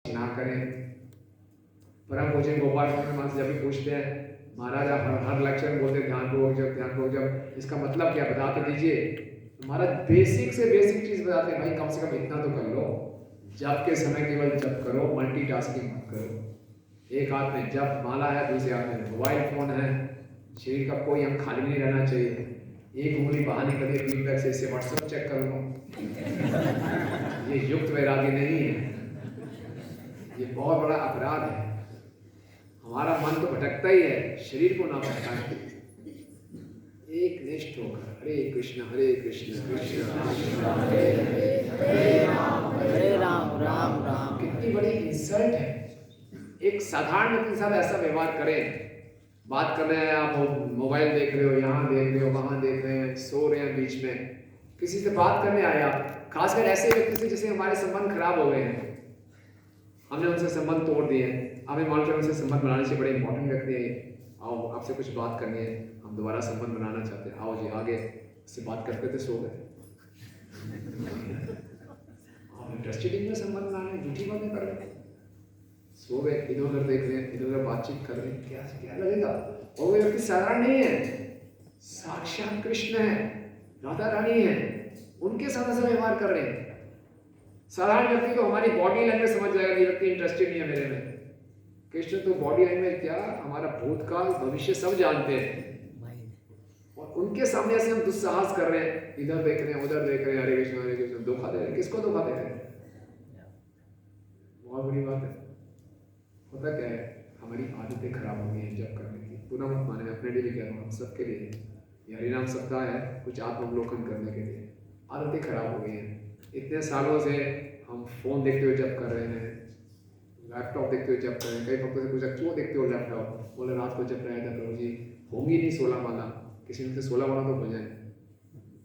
ना करें। परम पूज्य गोपाल महाराज जब भी पूछते हैं महाराज आप हर लेक्चर में बोलते ध्यान पूर्वक जब इसका मतलब क्या बता तो दीजिए। महाराज बेसिक से बेसिक चीज बताते हैं, भाई कम से कम इतना तो कर लो। जप के समय केवल जप करो, मल्टीटास्किंग मत करो। एक हाथ में जप माला है, दूसरे हाथ में मोबाइल फोन है। शरीर का कोई अंग खाली नहीं रहना चाहिए। एक उंगली बाहर निकलिए फीडबैक से, इससे व्हाट्सएप चेक कर लो। ये युक्त वैराग्य नहीं है, ये बहुत बड़ा अपराध है। हमारा मन तो भटकता ही है, शरीर को ना भटकाए। एक निष्ठ होकर हरे कृष्ण कृष्ण कृष्ण हरे हरे, हरे राम राम राम। कितनी बड़ी इंसल्ट है। एक साधारण व्यक्ति के साथ ऐसा व्यवहार करें। बात कर रहे हैं, आप मोबाइल देख रहे हो, यहाँ देख रहे हो, वहां देख रहे हैं, सो रहे हैं, बीच में किसी से बात करने आए आप, खासकर ऐसे व्यक्ति से जिससे हमारे संबंध खराब हो गए हैं, हमने उनसे संबंध तोड़ दिए हैं, हमें मानकर उनसे संबंध बनाने से बड़े इंपॉर्टेंट व्यक्ति है। आओ आपसे कुछ बात करनी है, हम दोबारा संबंध बनाना चाहते हैं, आओ जी आगे। उससे बात करते थे, सो गए। आप इंटरेस्टेड इन संबंध बनाने, झूठी बातें कर रहे हैं, सो गए, इधर उधर देख रहे हैं, इधर उधर बातचीत कर रहे हैं, क्या क्या लगेगा। और वो व्यक्ति साधारण नहीं है, साक्षात कृष्ण है, राधा रानी है, उनके साथ ऐसा व्यवहार कर रहे हैं। साधारण व्यक्ति तो हमारी बॉडी लैंग्वेज समझ जाएगा कि व्यक्ति इंटरेस्टेड नहीं है मेरे में। कृष्ण तो बॉडी लैंग्वेज क्या, हमारा भूतकाल भविष्य सब जानते हैं। और उनके सामने ऐसे हम दुस्साहस कर रहे हैं, इधर देख रहे हैं, उधर देख रहे हैं, हरे कृष्ण धोखा दे रहे हैं। किसको धोखा दे रहे हैं? बहुत बड़ी बात है। होता क्या है, हमारी आदतें खराब हो गई हैं जब करने की। पुनः मत माने, अपने लिए भी कह रहा हूँ, हम सबके लिए। ये हरिनाम सप्ताह है कुछ आत्मावलोकन करने के लिए। आदतें खराब हो गई हैं। इतने सालों से हम फोन देखते हुए जब कर रहे हैं, लैपटॉप देखते हुए जब कर रहे हैं। कई भक्तों से पूछा क्यों देखते हो लैपटॉप, बोले रात को जब रहे थे प्रभु जी, होंगी नहीं 16 माला, किसी ने 16 माला तो हो जाए,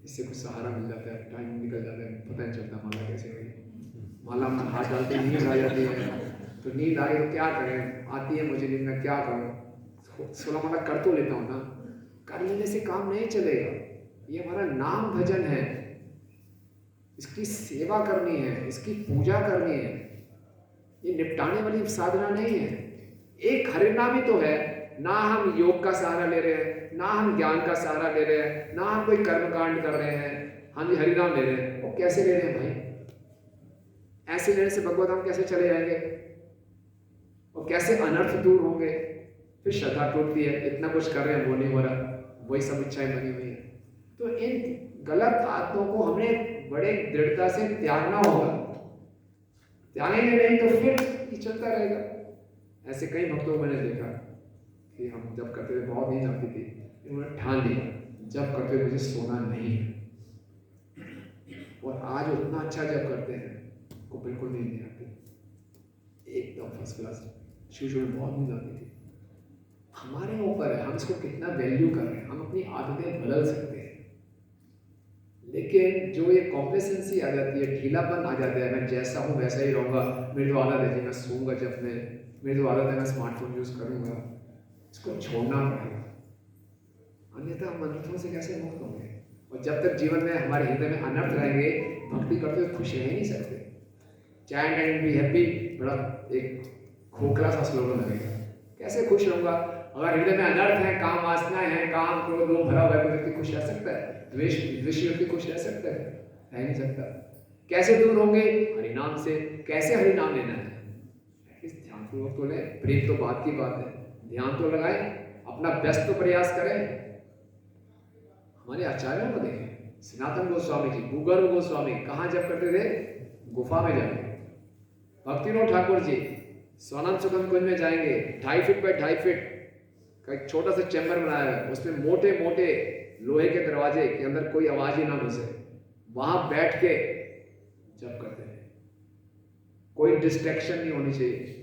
इससे कुछ सहारा मिल जाता है, टाइम निकल जाता है, पता नहीं चलता माला कैसे हुई। माला में हाथ डालते नींद आ जाती है, तो नींद आई तो क्या करें, आती है मुझे नींद में, क्या करूँ, 16 माला कर तो लेता हूँ ना। कर लेने से काम नहीं चलेगा। ये हमारा नाम भजन है, इसकी सेवा करनी है, इसकी पूजा करनी है। ये निपटाने वाली साधना नहीं है। एक हरिनाम ही तो है ना, हम योग का सहारा ले रहे हैं, ना हम ज्ञान का सहारा ले रहे हैं, ना हम कोई कर्मकांड कर रहे हैं, हम ये हरिनाम ले रहे हैं। वो कैसे ले रहे हैं भाई? ऐसे लेने से भगवत हम कैसे चले जाएंगे, और कैसे अनर्थ दूर होंगे? फिर श्रद्धा टूटती है, इतना कुछ कर रहे हैं, वो नहीं हो रहा, वही सब इच्छाएं बनी हुई है। तो इन गलत आदतों को हमने बड़े दृढ़ता से त्यागना होगा। त्यागेंगे नहीं तो फिर ये चलता रहेगा। ऐसे कई भक्तों को मैंने देखा कि हम जब करते थे, बहुत नींद आती थी, उन्होंने ठान लिया जब करते मुझे सोना नहीं है। और आज उतना अच्छा जब करते हैं, को बिल्कुल नींद नहीं आती, एकदम फर्स्ट क्लास। शुरू में बहुत नींद आती थी। हमारे ऊपर है, हम इसको कितना वैल्यू कर रहे हैं। हम अपनी आदतें बदल सकते हैं, लेकिन जो ये कॉम्प्लेसेंसी आ जाती है, ढीलापन आ जाता है, मैं जैसा हूँ वैसा ही रहूँगा, मेरी तो आदत है, मैं सोऊंगा जब में, मेरी तो आदत है मैं स्मार्टफोन यूज़ करूँगा, इसको छोड़ना पड़ेगा, अन्यथा हम अनर्थों से कैसे मुक्त होंगे। और जब तक जीवन में हमारे हृदय में अनर्थ रहेंगे, भक्ति करते हुए खुश रह नहीं सकते। चैंट एंड बी हैप्पी बड़ा एक खोखला सा स्लोगन लगेगा। कैसे खुश रहूँगा अगर हृदय में अनर्थ है, काम वासनाएं हैं, काम क्रोध लोभ भरा हुआ है। कोई व्यक्ति खुश रह सकता है? द्वेष व्यक्ति खुश रह सकता है? रह नहीं सकता। कैसे दूर होंगे? हरिनाम से। कैसे हरिनाम लेना है? ध्यान पूर्वक तो ले, प्रेम तो बात की बात है, ध्यान तो लगाए, अपना व्यस्त तो प्रयास करें। हमारे आचार्यों को देखें, सनातन गोस्वामी जी, भूगर्भ गोस्वामी कहाँ जब करते थे? गुफा में जाके। भक्तिविनोद ठाकुर जी स्वानंद सुगंध कुंज में जाएंगे, 2.5 फीट बाय 2.5 फीट का एक छोटा सा चैम्बर बनाया है, उसमें मोटे मोटे लोहे के दरवाजे के अंदर कोई आवाज ही ना घुसे, वहां बैठ के जब करते हैं। कोई डिस्ट्रैक्शन नहीं होनी चाहिए।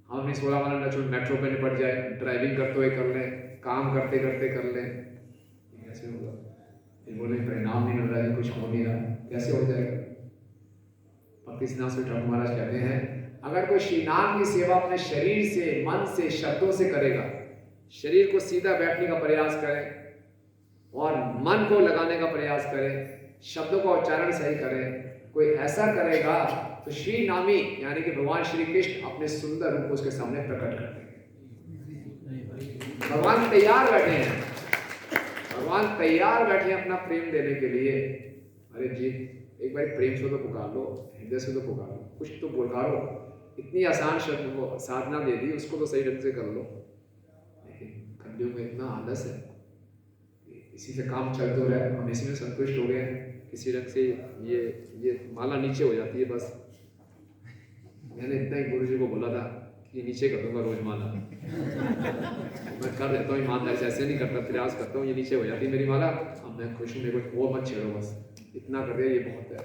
हम अपनी 16 वाला नचो मेट्रो पे निपट जाए, ड्राइविंग करते हुए कर लें, काम करते करते कर लें, कैसे होगा? ये बोले परिणाम नहीं मिल रहा है, कुछ हो नहीं रहा, कैसे हो जाएगा? भक्ति सिद्धांत स्वामी ठाकुर महाराज कहते हैं, अगर कोई श्री नाम की सेवा अपने शरीर से, मन से, शब्दों से करेगा, शरीर को सीधा बैठने का प्रयास करें और मन को लगाने का प्रयास करें, शब्दों का उच्चारण सही करें, कोई ऐसा करेगा तो श्री नामी यानी कि भगवान श्री कृष्ण अपने सुंदर रूप को उसके सामने प्रकट कर देंगे। भगवान तैयार बैठे हैं, भगवान तैयार बैठे हैं अपना प्रेम देने के लिए। अरे जी एक बार प्रेम से तो पुकार लो, हृदय से तो पुकार लो, कुछ तो पुकारो। इतनी आसान शब्द को साधना दे दी, उसको तो सही ढंग से कर लो। लेकिन कलयुग में इतना आलस है, इसी से काम चल तो रहा है, हम इसी में संतुष्ट हो गए हैं। किसी रंग से ये माला नीचे हो जाती है बस। मैंने इतना ही गुरु जी को बोला था कि नीचे कर दूंगा रोज माला। मैं कर देता हूँ ईमानदारी से, ऐसे नहीं करता, प्रयास करता हूँ, ये नीचे हो जाती है मेरी माला। अब मैं खुश हूँ, मेरे को और मत छेड़ो, बस इतना कर दिया, ये बहुत है।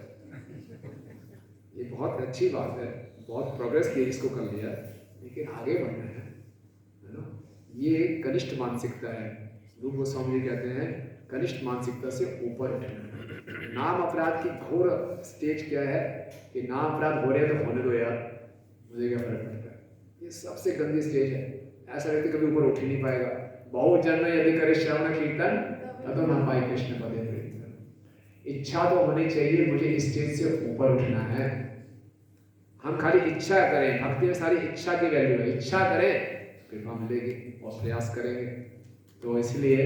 ये बहुत अच्छी बात है, बहुत प्रोग्रेस की इसको कर लिया, लेकिन आगे बढ़ना है ना। ये कनिष्ठ मानसिकता है। रूप गोस्वामी जी कहते हैं कनिष्ठ मानसिकता से ऊपर उठना। नाम अपराध की घोर स्टेज क्या है कि नाम अपराध हो रहे हैं तो होने दो यार, मुझे क्या फर्क पड़ता है। ये सबसे गंदी स्टेज है। ऐसा व्यक्ति कभी ऊपर उठ ही नहीं पाएगा। बहुत जन्म यदि करे श्रवण कीर्तन ततो न पाए कृष्ण पदे प्रीतम। इच्छा तो होनी चाहिए, मुझे इस स्टेज से ऊपर उठना है। हम खाली इच्छा करें, भक्ति में सारी इच्छा की वैल्यू है। इच्छा करें कृपा मिलेगी और प्रयास करेंगे। तो इसलिए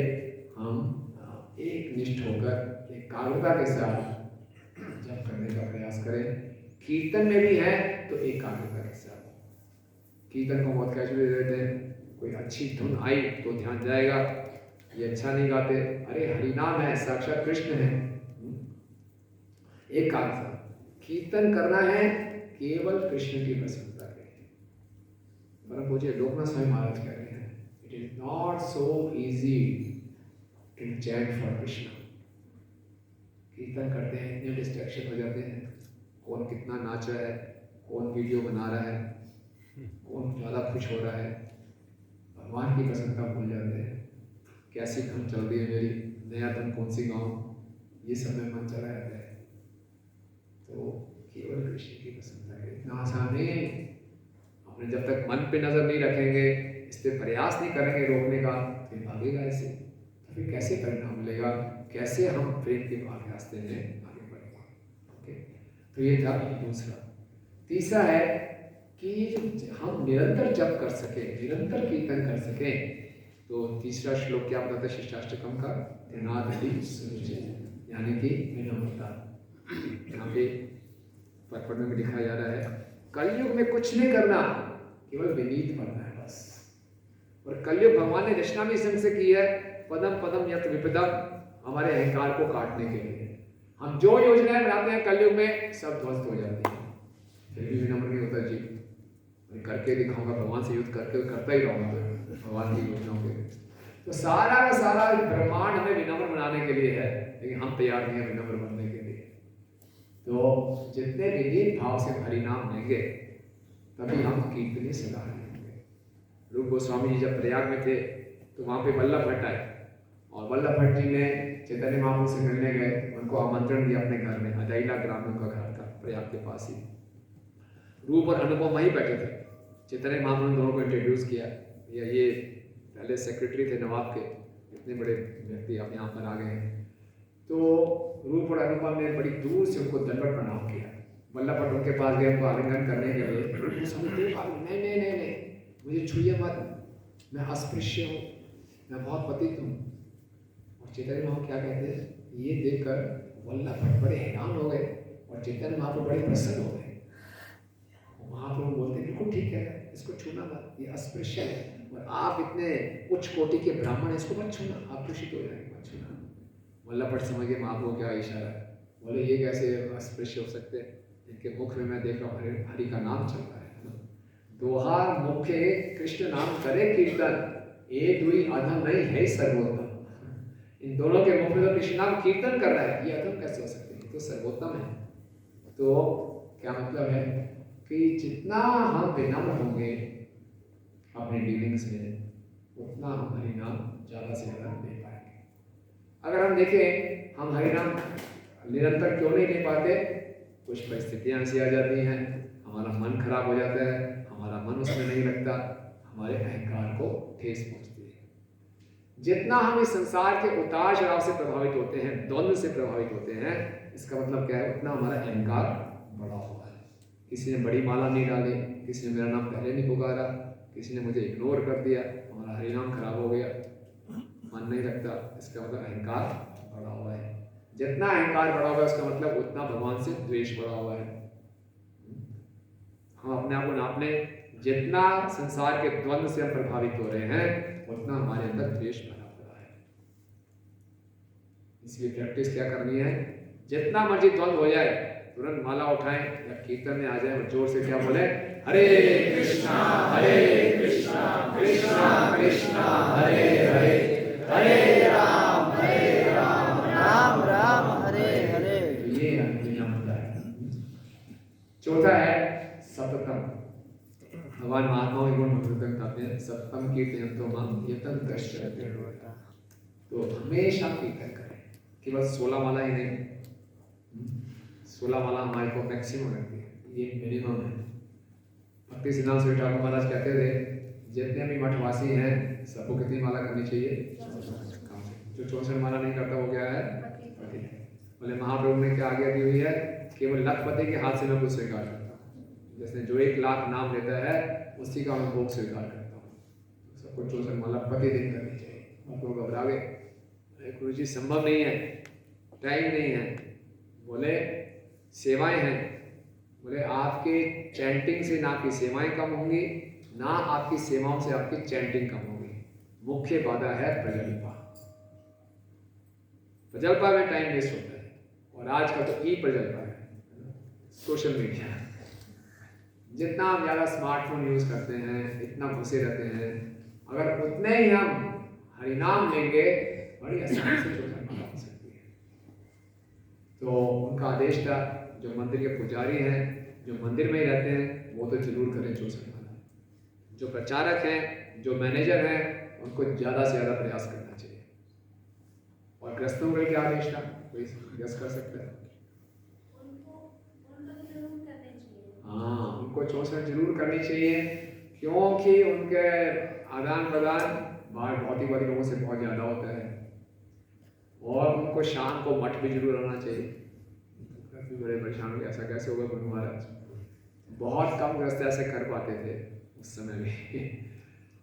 हम एक निष्ठ होकर एकाग्रता के साथ जप करने का प्रयास करें। कीर्तन में भी है तो एकाग्रता के साथ। कीर्तन को बहुत कैजुअली दे देते हैं, कोई अच्छी धुन आई तो ध्यान जाएगा, ये अच्छा नहीं गाते, अरे हरि नाम है, साक्षात कृष्ण है। एकाग्रता, कीर्तन करना है केवल कृष्ण की प्रसन्नता के लिए। परम पूज्य लोकनाथ स्वामी महाराज कह रहे हैं, it is not so easy to chant for Krishna. कीर्तन करते हैं, इतने डिस्ट्रैक्शन हो जाते हैं, कौन कितना नाच रहा है, कौन वीडियो बना रहा है, कौन ज़्यादा खुश हो रहा है, भगवान की प्रसन्नता भूल जाते हैं। कैसी धुन चल रही है मेरी, नया धुन कौन सी गाऊं, ये सब में मन चला जाता है। तो केवल कृष्ण की प्रसन्नता है, इतना आसान नहीं। अपने जब तक मन पे नजर नहीं रखेंगे, इस पर प्रयास नहीं करेंगे रोकने का, फिर भागेगा ऐसे, तो फिर कैसे परिणाम मिलेगा, कैसे हम प्रेम के रास्ते में आगे बढ़ेंगे। ओके, तो ये था दूसरा। तीसरा है कि हम निरंतर जप कर सके, निरंतर कीर्तन कर सके। तो तीसरा श्लोक क्या बताता है शिष्टाष्टकम का, यानी कि विनम्रता। यहाँ पे पढ़ने में लिखा जा रहा है कलयुग में कुछ नहीं करना, केवल विनीत बनना है बस। और कलयुग भगवान ने रचना भी संग से की है, पदम पदम यत विपदम, हमारे अहंकार को काटने के लिए। हम जो योजनाएं बनाते हैं कलयुग में सब ध्वस्त हो जाती है। फिर भी विनम्र नहीं होता जी, मैं करके दिखाऊंगा, भगवान से युद्ध करके करता ही रहूंगा भगवान की योजनाओं के। तो सारा का सारा ब्रह्मांड हमें विनम्र बनाने के लिए है, लेकिन हम तैयार नहीं है विनम्र बनने के लिए। तो जितने विनीत भाव से हरि नाम लेंगे तभी हम कीर्तनी सदा रहेंगे। रूप गोस्वामी जी जब प्रयाग में थे तो वहाँ पे वल्लभ भट्ट आए, और वल्लभ भट्ट जी ने चैतन्य महाप्रभु से मिलने गए, उनको आमंत्रण दिया अपने घर में। अजाइला ग्राम में उनका घर था, प्रयाग के पास ही। रूप और अनुपम वहीं बैठे थे। चैतन्य महाप्रभु ने दोनों को इंट्रोड्यूस किया, ये पहले सेक्रेटरी थे नवाब के, इतने बड़े व्यक्ति आप यहाँ पर आ गए हैं। तो रूप और अनुपम ने बड़ी दूर से उनको दंडवत प्रणाम किया। वल्लभ भट्ट उनके पास गए उनको आलिंगन करने के लिए। नहीं नहीं नहीं नहीं, मुझे छुइए मत, मैं अस्पृश्य हूँ, मैं बहुत पतित हूँ। और चैतन्य महाप्रभु क्या कहते हैं, ये देखकर वल्लभ भट्ट बड़े हैरान हो गए और चैतन्य महाप्रभु बड़े प्रसन्न हो गए। महाप्रभु बोलते हैं बिल्कुल ठीक है, इसको छूना मत, ये अस्पृश्य है, और आप इतने उच्च कोटि के ब्राह्मण हैं, इसको मत छूना, आप दूषित हो जाएंगे, मत छूना। वल्लभ भट्ट समझ गए महाप्रभु क्या इशारा है, बोले ये कैसे अस्पृश्य हो सकते हैं, इनके मुख में मैं देख रहा हूँ हरि का नाम चल रहा है। दोहार मुखे कृष्ण नाम करे कीर्तन, ये दुई अधम नहीं है सर्वोत्तम। इन दोनों के मुख में तो कृष्ण नाम कीर्तन कर रहा है, ये अधम कैसे हो सकते हैं, तो सर्वोत्तम है। तो क्या मतलब है कि जितना हम विनम्र होंगे अपने डीलिंग्स में, उतना हम हरि नाम ज़्यादा से ज़्यादा ले पाएंगे। अगर हम देखें हम हरि नाम निरंतर क्यों नहीं ले पाते, कुछ परिस्थितियाँ ऐसी आ जाती हैं, हमारा मन खराब हो जाता है, हमारा मन उसमें नहीं लगता, हमारे अहंकार को ठेस पहुँचती है। जितना हम इस संसार के उतार चढ़ाव से प्रभावित होते हैं, द्वंद्व से प्रभावित होते हैं, इसका मतलब क्या है, उतना हमारा अहंकार बड़ा हुआ है। किसी ने बड़ी माला नहीं डाली, किसी ने मेरा नाम पहले नहीं पुकारा, किसी ने मुझे इग्नोर कर दिया, हमारा हरिनाम खराब हो गया, मन नहीं लगता, इसका मतलब अहंकार बड़ा हुआ है। जितना अहंकार बड़ा हुआ है उसका मतलब उतना भगवान से द्वेष बड़ा हुआ है। हम अपने आप को नापने, जितना संसार के द्वंद्व से हम प्रभावित हो रहे हैं उतना हमारे अंदर द्वेष बना हुआ है। इसलिए प्रैक्टिस क्या करनी है, जितना मर्जी द्वंद्व हो जाए तुरंत माला उठाएं या कीर्तन में आ जाए और जोर से क्या बोले, हरे कृष्णा कृष्णा कृष्णा हरे हरे, हरे राम राम राम हरे हरे। ये नियम होता है। चौथा है सततम। भगवान महात्माओं के गुण भगवतम कहते हैं, सततम कीर्तन तो माम यतन दृश्यते। तो हमेशा कीर्तन करें, केवल 16 माला ही नहीं, 16 माला हमारे को मैक्सिमम रहती है, ये मिनिमम है। भक्ति सिद्धांत स्वामी ठाकुर महाराज कहते थे जितने भी मठवासी हैं सबको कितनी माला करनी चाहिए, जो 64 माला नहीं करता वो क्या है, पति है। बोले महाप्रभु ने क्या आज्ञा दी हुई है, केवल लखपति के हाथ से मैं कुछ स्वीकार करता हूँ, जिसने जो 1 लाख नाम लेता है उसी का मैं भोग स्वीकार करता हूँ। सबको 64 माला प्रतिदिन करनी चाहिए। आप लोग घबरा गए, गुरु जी संभव नहीं है, टाइम नहीं है। बोले सेवाएं हैं, बोले आपके चैंटिंग से ना आपकी सेवाएं कम होंगी, ना आपकी सेवाओं से आपकी चैंटिंग कम होगी। मुख्य बाधा है प्रजल्पा। प्रजल्पा में टाइम वेस्ट होता है, और आज का तो ई प्रजल्पा है, सोशल मीडिया। जितना हम ज़्यादा स्मार्टफोन यूज करते हैं, इतना घुसे रहते हैं, अगर उतने ही हम हरिनाम लेंगे बड़ी आसानी से प्रजल्पा हो सकती है। तो उनका आदेश था, जो मंदिर के पुजारी हैं, जो मंदिर में ही रहते हैं, वो तो जरूर करें 64 माला। जो प्रचारक हैं, जो मैनेजर हैं, उनको ज़्यादा से ज़्यादा प्रयास करना चाहिए। और ग्रस्तों का क्या आदेश था, कोई गेस कर सकता है? हाँ, उनको 64 जरूर करनी चाहिए, क्योंकि उनके आदान प्रदान बाहर भौतिकवादी लोगों से बहुत ज़्यादा होता है। और उनको शाम को मठ भी जरूर आना चाहिए। काफ़ी बड़े परेशान हो गए, ऐसा कैसे होगा गुरु महाराज? बहुत कम ग्रस्त ऐसे कर पाते थे उस समय भी।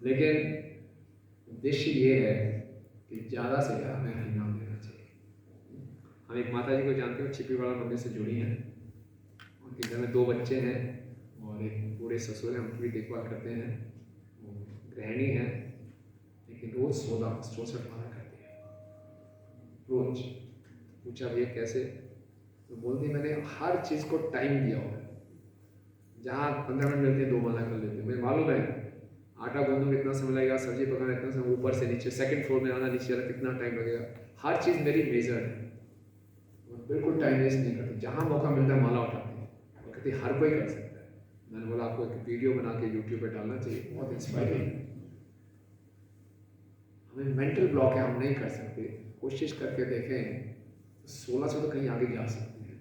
लेकिन उद्देश्य ये है कि ज़्यादा से ज़्यादा हमें हरिनाम देना चाहिए। हम एक माता जी को जानते हो, छिपीवाड़ा मंदिर से जुड़ी हैं। उनके घर में 2 बच्चे हैं और एक बूढ़े ससुर हैं, उनकी भी देखभाल करते हैं। वो गृहिणी हैं, लेकिन रोज़ 64 माला करती है रोज। पूछा भैया कैसे, तो बोलती मैंने हर चीज़ को टाइम दिया हुआ है। जहाँ 15 मिनट मिलते हैं 2 माला कर लेते हैं। मुझे मालूम है आटा गूंदने में इतना समय लगेगा, सब्जी पकाना इतना समय, ऊपर से नीचे 2nd फ्लोर में आना, नीचे आना कितना टाइम लगेगा। हर चीज़ मेरी मेजर है, बिल्कुल टाइम वेस्ट नहीं करती। जहाँ मौका मिलता है माला उठाती है, और कहती हर कोई कर सकता है। मैंने बोला आपको एक वीडियो बना के यूट्यूब पे डालना चाहिए, बहुत इंस्पायरिंग है। हमें मेंटल ब्लॉक है, हम नहीं कर सकते। कोशिश करके देखें, 1600 तो कहीं आगे जा सकते हैं।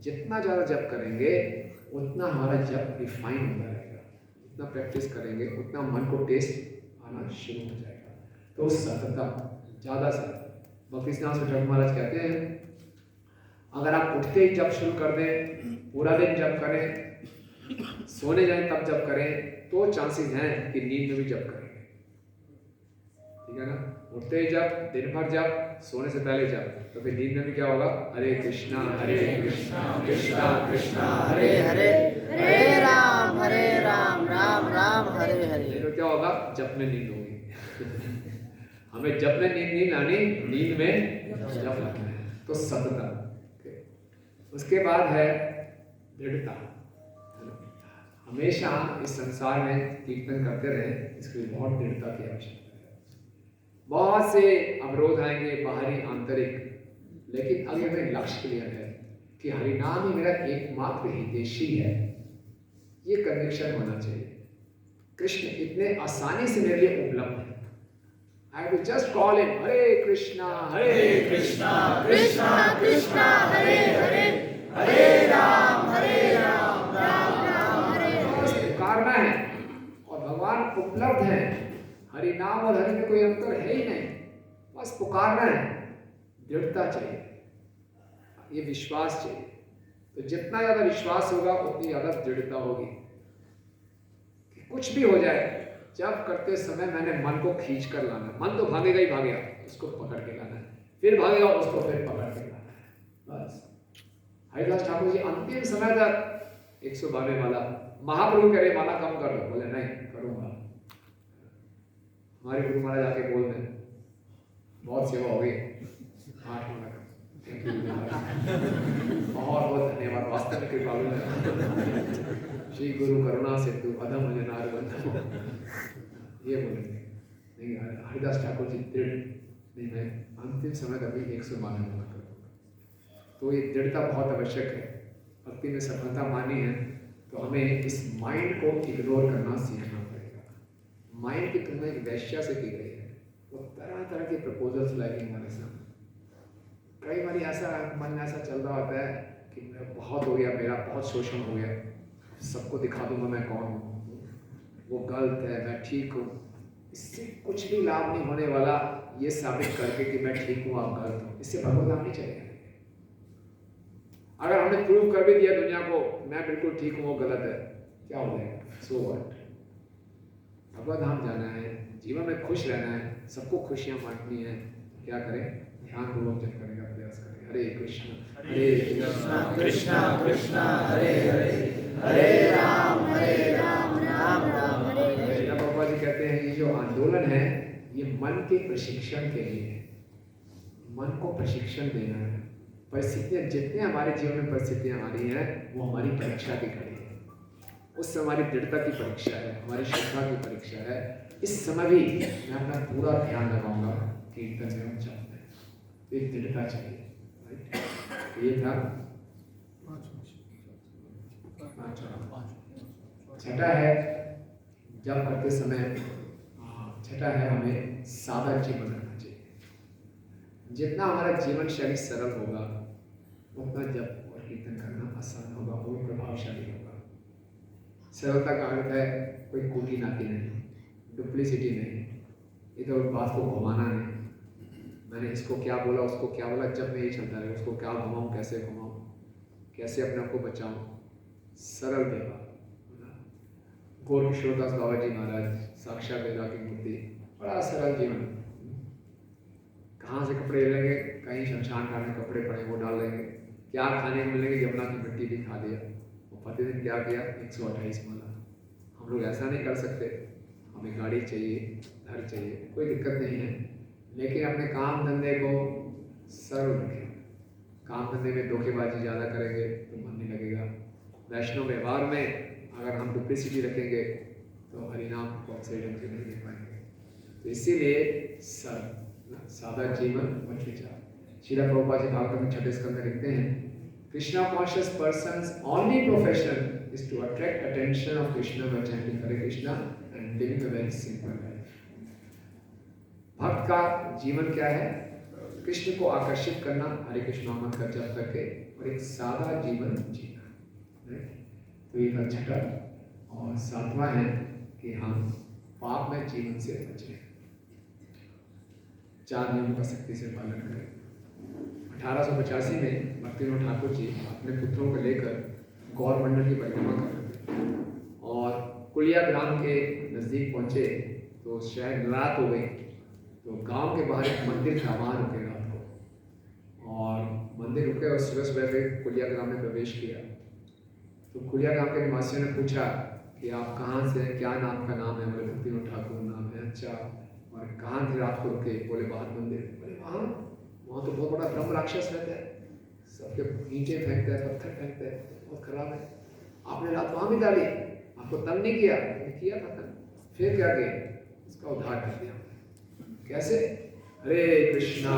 जितना ज़्यादा जप करेंगे उतना हमारा जप रिफाइन होता रहेगा, जितना प्रैक्टिस करेंगे उतना मन को टेस्ट आना शुरू हो जाएगा। तो सततम, ज़्यादा से भक्ति सिद्धांत स्वामी ठाकुर महाराज कहते हैं, अगर आप उठते ही जप शुरू कर दें, पूरा दिन जप करें, सोने जाएं तब जप करें, तो चांसेस हैं कि नींद में भी जप करेंगे। ठीक है ना? उठते ही जप, दिन भर जप, सोने से पहले जप, तो फिर नींद में भी क्या होगा, हरे कृष्णा कृष्णा कृष्णा हरे हरे, हरे राम राम राम हरे हरे। तो क्या होगा, जप में नींद होगी। हमें जप में नींद नहीं लानी, नींद में जप लाना है। तो सतता। उसके बाद है दृढ़ता। हमेशा इस संसार में कीर्तन करते रहे, इसके लिए बहुत दृढ़ता की आवश्यकता है। बहुत से अवरोध आएंगे, बाहरी आंतरिक, लेकिन अभी हमें लक्ष्य क्लियर है कि हरिनाम ही मेरा एकमात्र हितैषी है। ये कन्विक्शन होना चाहिए। कृष्ण इतने आसानी से मेरे लिए उपलब्ध है। I will just call him, हरे कृष्णा कृष्णा कृष्णा हरे हरे, हरे राम राम राम हरे हरे। बस पुकारना है और भगवान उपलब्ध है। हरि नाम और हरि में कोई अंतर है ही नहीं, बस पुकारना है। दृढ़ता चाहिए। ये विश्वास चाहिए। तो जितना ज़्यादा विश्वास होगा उतनी ज़्यादा दृढ़ता होगी कि कुछ भी हो जाए, जब करते समय मैंने मन को खींच कर लाना। मन तो भागेगा ही भागेगा, उसको पकड़ के लाना है, फिर भागेगा उसको फिर पकड़ के लाना है। बस हरिदास ठाकुर जी अंतिम समय तक 112 माला, महाप्रभु कह रहे माला कम कर दो, बोले नहीं करूंगा। हमारे गुरु महाराज आके बोल दें बहुत सेवा हो गई, 8 माला का, थैंक यू बहुत बहुत धन्यवाद, वास्तव में कृपालु है श्री गुरु करुणा सिंधु अधम जनार बंधु, ये बोलेंगे। नहीं हरिदास ठाकुर जी दृढ़, नहीं मैं अंतिम समय तक भी 112 माला करूँगा। तो ये दृढ़ता बहुत आवश्यक है। भक्ति में सफलता मानी है तो हमें इस माइंड को इग्नोर करना सीखना पड़ेगा। माइंड की तुलना एक वैश्या से की गई है, वो तरह तरह के प्रपोजल्स लाएगी हमारे सामने। कई बार ऐसा मन में ऐसा चल रहा होता है कि मैं बहुत हो गया, मेरा बहुत शोषण हो गया, सबको दिखा दूंगा मैं कौन हूँ, वो गलत है मैं ठीक हूँ। इससे कुछ भी लाभ नहीं होने वाला, ये साबित करके कि मैं ठीक हूँ आप गलत हो, इससे भगवत धाम नहीं चलेगा। अगर हमने प्रूव कर भी दिया दुनिया को मैं बिल्कुल ठीक हूँ वो गलत है, क्या हो जाएगा, सो व्हाट। भगवत धाम जाना है, जीवन में खुश रहना है, सबको खुशियां बांटनी है, क्या करें, ध्यान पूर्वक जप करने का प्रयास करें। हरे कृष्ण कृष्णा कृष्णा हरे हरे, हरे राम राम राम हरे हरे। बाबा जी कहते हैं ये जो आंदोलन है ये मन के प्रशिक्षण के लिए है, मन को प्रशिक्षण देना है। परिस्थितियां जितने हमारे जीवन में परिस्थितियां आ रही हैं वो हमारी परीक्षा की घड़ी है, उस समय हमारी दृढ़ता की परीक्षा है, हमारी श्रद्धा की परीक्षा है। इस समय भी मैं अपना पूरा ध्यान लगाऊंगा कीर्तन में जप में, तो एक दृढ़ता चाहिए। राइट, ये था छठा है जब करते समय, छठा है हमें सादा जीवन रखना चाहिए। जितना हमारा जीवन शैली सरल होगा उतना जप और कीर्तन करना आसान होगा और प्रभावशाली होगा। सरलता का अर्थ है कोई कूटी नाटी नहीं, डुप्लिसिटी नहीं, इधर बात को घुमाना नहीं, मैंने इसको क्या बोला उसको क्या बोला, जब में ये चलता रहे, उसको क्या घुमाऊँ कैसे घुमाऊँ, कैसे अपने आप को बचाऊँ। सरल व्यवहार। गौर किशोरदास बाबा जी महाराज साक्षात वेदा की मूर्ति, बड़ा सरल जीवन। कहाँ से कपड़े लेंगे, कहीं शमशान घाट में कपड़े पड़े वो डाल लेंगे, क्या खाने को मिलेंगे, यमुना की मिट्टी भी खा लिया। वो प्रतिदिन क्या किया, 128 माला। हम लोग ऐसा नहीं कर सकते, हमें गाड़ी चाहिए, घर चाहिए, कोई दिक्कत नहीं है, लेकिन अपने काम धंधे को सरल रखें। काम धंधे में धोखेबाजी ज़्यादा करेंगे तो मन नहीं लगेगा। वैष्णव व्यवहार में अगर हम डुप्लिसिटी रखेंगे तो हरिनाम को सही ढंग से नहीं दे पाएंगे। तो इसीलिए सादा जीवन और विचार। श्रील प्रभुपाद जी भागवत में 6 स्कंद में लिखते हैं, Krishna conscious persons only profession is to attract attention of Krishna by chanting Hare Krishna and living a very simple life. भक्त का जीवन क्या है, कृष्ण को आकर्षित करना, हरे कृष्ण नाम का जप करके, और एक सादा जीवन जीना। तो ये था छठा। और सातवां है कि हम पाप में जीवन से बचें, 4 नियमों का सख्ती से पालन करें। 1885 में भक्तिविनोद ठाकुर जी अपने पुत्रों को लेकर गौरमंडल की परिक्रमा कर रहे थे और कुलिया ग्राम के नज़दीक पहुंचे तो शायद रात हो गई। तो गांव के बाहर एक मंदिर था, वहाँ रुके रात को, और मंदिर रुके और सुबह सुबह फिर कुलिया ग्राम में प्रवेश किया। तो कुलिया गांव के निवासियों ने पूछा कि आप कहाँ से हैं, क्या नाम का नाम है, बोले भक्तिविनोद ठाकुर नाम है। अच्छा, और कहाँ थे रात को रुके, बोले बाहर मंदिर। बोले वहाँ तो बहुत बड़ा ब्रह्म राक्षस रहता है, सबके ईंटें फेंकता है, पत्थर फेंकता है, बहुत खराब है, आपने रात वहाँ भी डाली, आपको तंग नहीं किया? किया था तंग। फिर क्या किया, इसका उद्धार कर दिया। कैसे? हरे कृष्णा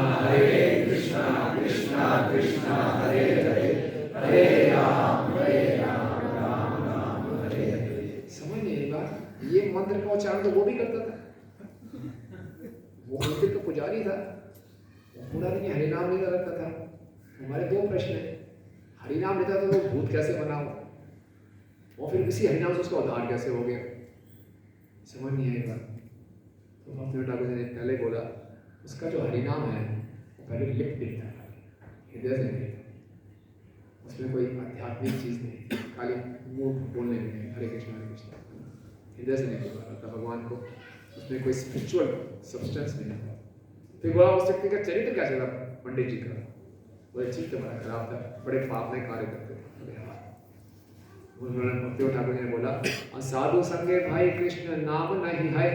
कृष्णा कृष्णा हरे हरे, हरे राम राम राम हरे हरे। समझ नहीं बात, ये मंत्र का उच्चारण तो वो भी करता था, वो मंदिर का पुजारी था, वो पूरा दिन हरिनाम नहीं करता था। हमारे 2 प्रश्न हैं, हरिनाम लेता था तो भूत कैसे बना हुआ, और फिर किसी हरिनाम से उसका उद्धार कैसे हो गया, समझ नहीं आई बात। तो भक्तिविनोद ठाकुर जी ने पहले बोला उसका जो हरिनाम है वो पहले लिप दिखता है, हृदय से नहीं। उसमें कोई आध्यात्मिक चीज़ नहीं, खाली मुंह बोलने में हरे कृष्ण हृदय से नहीं बोल रहा था भगवान को, उसमें कोई स्पिरिचुअल सब्सटेंस नहीं था। फिर गोरा शक्ति का चरित्र क्या चला पंडित जी का, वो चित्त बड़ा खराब था, बड़े पाप में कार्य करते थे। उन्होंने भक्ति ठाकुर जी ने बोला, साधु संगे भाई कृष्ण नाम नहीं है,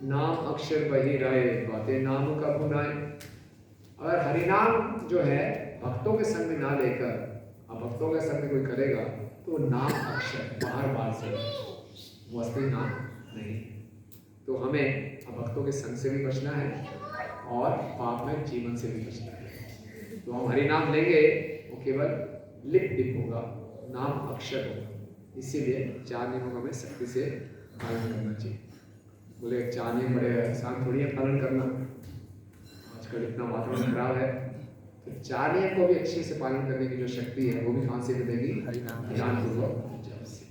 नाम अक्षर वही रहे, बातें नाम का भुनाए। अगर हरिनाम जो है भक्तों के संग में ना लेकर, अब भक्तों के संग में कोई करेगा तो नाम अक्षर बाहर बाहर से, वो असली नाम नहीं। तो हमें अब भक्तों के संग से भी बचना है और पाप में जीवन से भी बचना है। तो हम हरिनाम लेंगे वो केवल लिप डिप होगा, नाम अक्षर होगा। इसीलिए 4 नियमों का हमें सख्ती से पालन करना चाहिए। बोले 4 नियम बड़े आसान थोड़ी है पालन करना, आजकल इतना वातावरण खराब है, तो 4 नियम को भी अच्छे से पालन करने की जो शक्ति है वो भी कहाँ से मिलेगी? ध्यानपूर्वक जप से।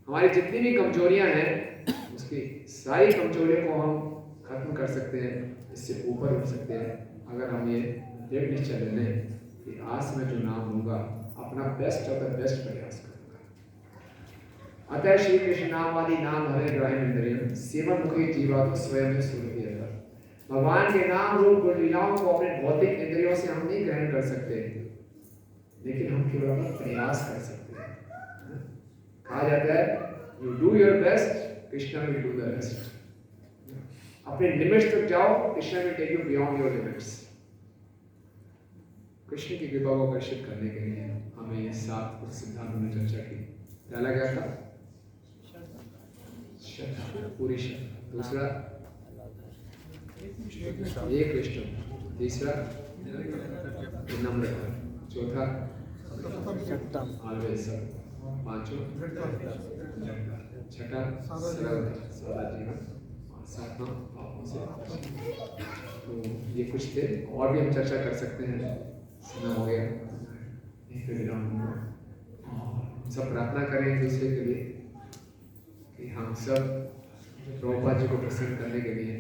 हमारी जितनी भी कमजोरियां हैं उसकी सारी कमजोरियों को हम खत्म कर सकते हैं, इससे ऊपर उठ सकते हैं अगर हम ये दृढ़ निश्चय ले लें कि आज से मैं जो नाम लूंगा अपना बेस्ट ऑफ द बेस्ट प्रयास करूंगा। अतः श्री कृष्ण नामवादी नाम हरे ग्राह्य इंद्रियम सेवन मुखी जीवा तो स्वयं सुरभि। भगवान के नाम रूप गुण लीलाओं को अपने भौतिक इंद्रियों से हम नहीं ग्रहण कर सकते, लेकिन हम केवल अपना प्रयास कर सकते हैं। कहा जाता है you do your best, Krishna will do the rest. अपने लिमिट्स तक जाओ, Krishna will take you beyond your limits. Krishna की कृपा को आकर्षित करने के लिए हमें ये 7 कुछ सिद्धांतों में चर्चा की। पहला क्या था? श्रद्धा, पूरी श्रद्धा। दूसरा एक कृष्ण, तीसरा नम्रता, चौथा ऑलवेज, पांचों छठा सरलता, सादा जीवन, और सातवां पापों से। तो ये कुछ थे, और भी हम चर्चा कर सकते हैं, समय हो गया, सब प्रार्थना करें एक दूसरे के लिए कि हम सब प्रभुपाद जी को प्रसन्न करने के लिए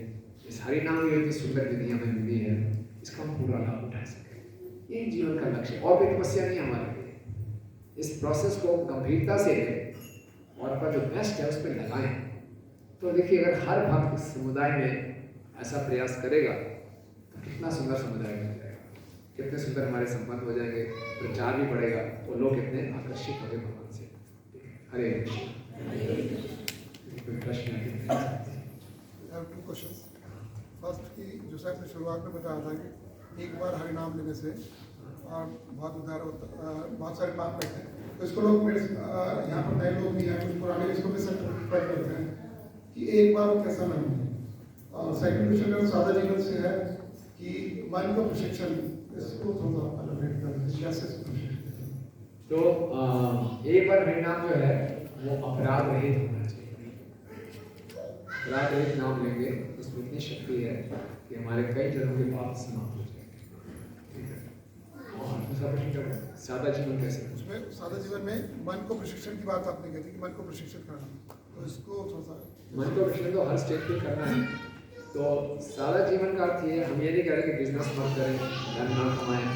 इस हरि नाम की इतनी सुंदर विधि हमें मिली है, इसका हम पूरा लाभ उठा सकें। ये जीवन का लक्ष्य, और कोई तपस्या नहीं हमारे लिए। इस प्रोसेस को गंभीरता से लें और अपना जो बेस्ट है उस पर लगाएं। तो देखिए अगर हर भक्त इस समुदाय में ऐसा प्रयास करेगा तो कितना सुंदर समुदाय बन जाएगा, कितने सुंदर हमारे संबंध हो जाएंगे, प्रचार भी बढ़ेगा और लोग कितने आकर्षित होंगे भगवान से। हरे कृष्ण। प्रश्न है? फर्स्ट की जो साहब ने शुरुआत में बताया था कि एक बार हरि नाम लेने से और बहुत उधार बहुत सारे पाप करते हैं, तो इसको लोग मेरे यहाँ पर नए लोग भी हैं, कुछ पुराने इसको भी ट्राई करते हैं कि एक बार कैसा नहीं है। और सेकंड क्वेश्चन है सादा जीवन से है कि मन का प्रशिक्षण, इसको थोड़ा एलाबोरेट करें कैसे प्रशिक्षण। तो एक बार हरि नाम जो है वो अपराध रहित होना चाहिए। अपराध रहित नाम लेंगे उसमें इतनी शक्ति है कि हमारे कई जन्मों के पाप समाप्त हो जाएंगे। और दूसरा प्रश्न क्या है? सादा जीवन कैसे? उसमें सादा जीवन में मन को प्रशिक्षण की बात आपने कही थी कि मन को प्रशिक्षित करना, तो इसको थोड़ा सा मन को प्रशिक्षण तो हर स्टेज पे करना है। तो सादा जीवन का अर्थ ये, हम ये नहीं कह रहे कि बिजनेस मत करें, धन ना कमाएं।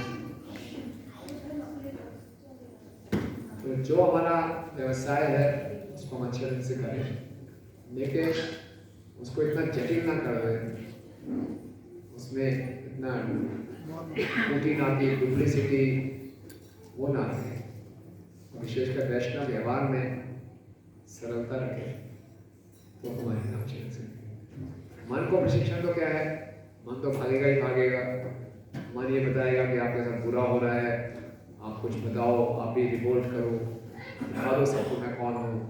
तो जो हमारा व्यवसाय है उसको हम अच्छे ढंग से करें, लेकिन उसको इतना जटिल ना कर दें, उसमें इतना टूटी नाटी डुप्लिसिटी वो ना रखें। विशेषकर वैष्णव व्यवहार में सरलता रखें तो हमारे नाम चल सकते। मन को प्रशिक्षण तो क्या है? मन तो भागेगा ही भागेगा। मन ये बताएगा कि आपके साथ बुरा हो रहा है, आप कुछ बताओ, आप भी रिपोर्ट करो, बता दो सबको मैं कौन हूँ।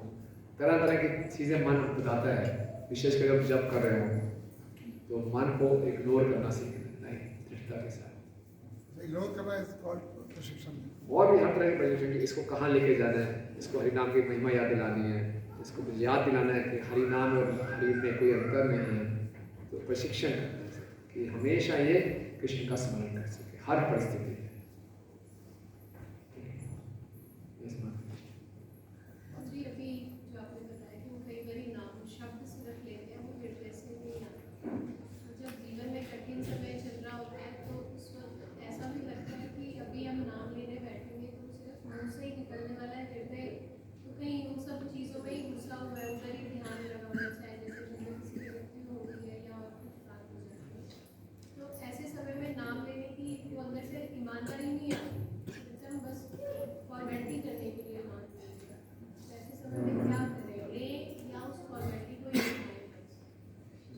तरह तरह की चीज़ें मन बताता है, विशेषकर जब जब कर रहे हो तो मन को इग्नोर करना सीखना नहीं, दृढ़ता के साथ इग्नोर करना इज कॉल्ड प्रशिक्षण। और भी हर तरह के प्रशिक्षण कि इसको कहाँ लेके जाना है, इसको हरि नाम की महिमा याद दिलानी है, इसको याद दिलाना है कि हरि नाम और हरि में कोई अंतर नहीं है। तो प्रशिक्षण कि हमेशा ये कृष्ण का स्मरण कर सके हर परिस्थिति में। जी अभी जो आपने बताया कि वो कई बार नाम शब्द सिर्फ लेते हैं, वो हृदय से नहीं आता। जब जीवन में कठिन समय चल रहा होता है तो उस वक्त ऐसा भी लगता है कि अभी हम नाम लेने बैठेंगे तो सिर्फ